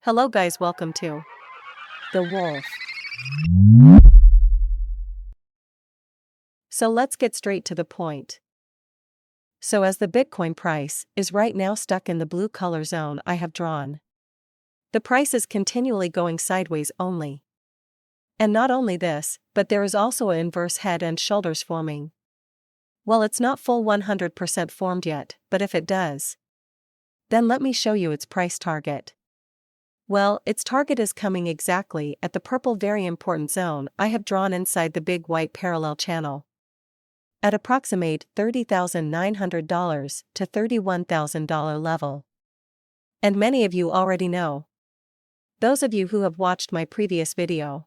Hello guys, welcome to The Wolf. So let's get straight to the point. So as the Bitcoin price is right now stuck in the blue color zone I have drawn, the price is continually going sideways only. And not only this, but there is also an inverse head and shoulders forming. Well, it's not full 100% formed yet, but if it does, then let me show you its price target. Well, its target is coming exactly at the purple very important zone I have drawn inside the big white parallel channel, at approximate $30,900 to $31,000 level. And many of you already know, those of you who have watched my previous video.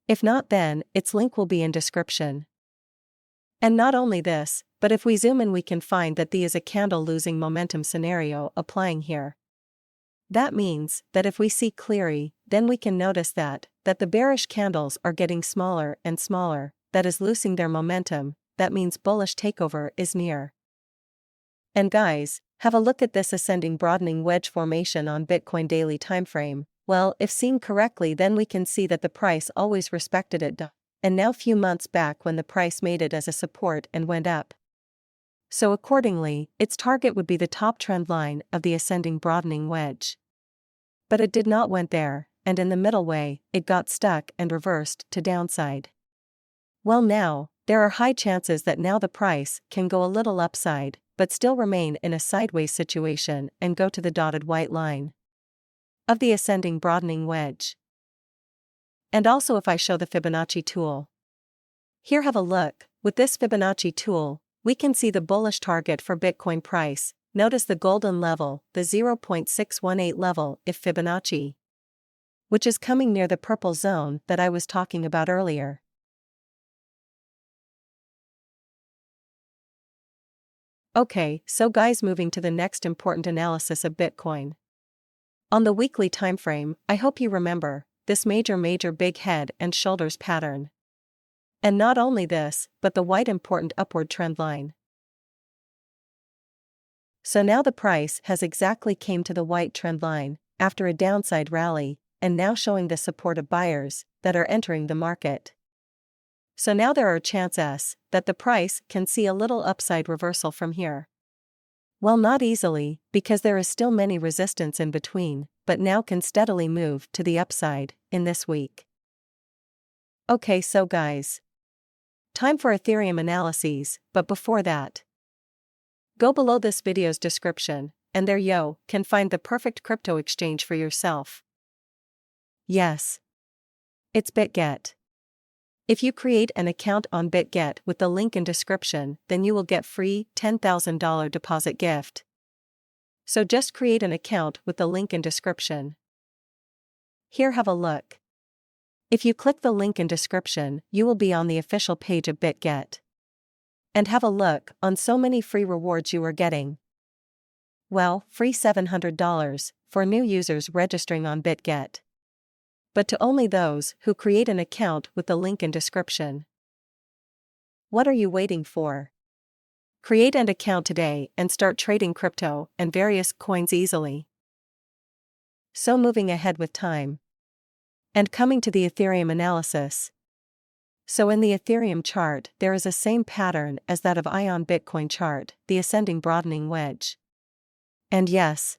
If not, then its link will be in description. And not only this, but if we zoom in we can find that the is a candle losing momentum scenario applying here. That means that if we see clearly, then we can notice that the bearish candles are getting smaller and smaller, that is losing their momentum, that means bullish takeover is near. And guys, have a look at this ascending broadening wedge formation on Bitcoin daily timeframe. Well, if seen correctly, then we can see that the price always respected it, and now few months back when the price made it as a support and went up. So accordingly, its target would be the top trend line of the ascending broadening wedge. But it did not went there, and in the middle way, it got stuck and reversed to downside. Well, now, there are high chances that now the price can go a little upside, but still remain in a sideways situation and go to the dotted white line of the ascending broadening wedge. And also if I show the Fibonacci tool. Here have a look, with this Fibonacci tool, we can see the bullish target for Bitcoin price. Notice the golden level, the 0.618 level if Fibonacci, which is coming near the purple zone that I was talking about earlier. Okay, so guys, moving to the next important analysis of Bitcoin. On the weekly time frame, I hope you remember this major big head and shoulders pattern. And not only this, but the white important upward trend line. So now the price has exactly came to the white trend line, after a downside rally, and now showing the support of buyers that are entering the market. So now there are chances that the price can see a little upside reversal from here. Well, not easily, because there is still many resistance in between, but now can steadily move to the upside in this week. Okay, so guys, time for Ethereum analyses, but before that, go below this video's description, and there you can find the perfect crypto exchange for yourself. Yes, it's BitGet. If you create an account on BitGet with the link in description, then you will get free $10,000 deposit gift. So just create an account with the link in description. Here have a look. If you click the link in description, you will be on the official page of BitGet. And have a look on so many free rewards you are getting. Well, free $700 for new users registering on BitGet. But to only those who create an account with the link in description. What are you waiting for? Create an account today and start trading crypto and various coins easily. So moving ahead with time. And coming to the Ethereum analysis. So in the Ethereum chart, there is a same pattern as that of Ion Bitcoin chart, the ascending broadening wedge. And yes,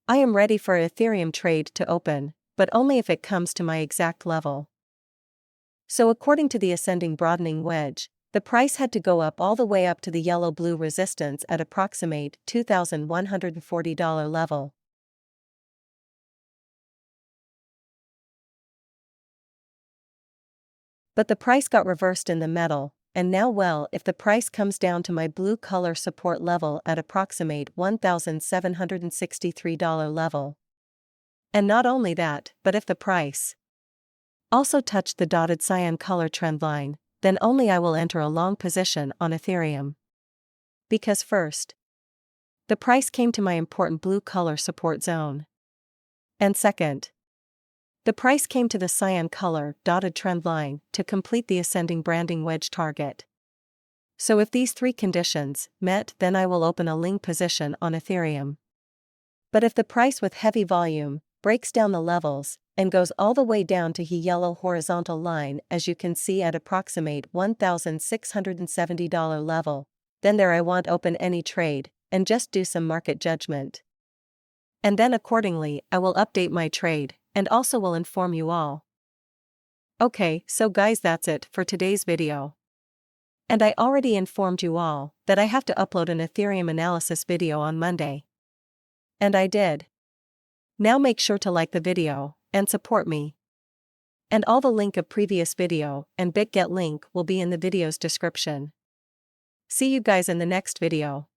I am ready for Ethereum trade to open, but only if it comes to my exact level. So according to the ascending broadening wedge, the price had to go up all the way up to the yellow-blue resistance at approximate $2,140 level. But the price got reversed in the metal, and now well, if the price comes down to my blue color support level at approximate $1,763 level. And not only that, but if the price also touched the dotted cyan color trend line, then only I will enter a long position on Ethereum. Because first, the price came to my important blue color support zone. And second, the price came to the cyan color dotted trend line to complete the ascending branding wedge target. So if these three conditions met, then I will open a long position on Ethereum. But if the price with heavy volume breaks down the levels, and goes all the way down to the yellow horizontal line as you can see at approximate $1,670 level, then there I won't open any trade, and just do some market judgment. And then accordingly I will update my trade, and also will inform you all. Okay, so guys, that's it for today's video. And I already informed you all that I have to upload an Ethereum analysis video on Monday. And I did. Now make sure to like the video, and support me. And all the link of previous video and BitGet link will be in the video's description. See you guys in the next video.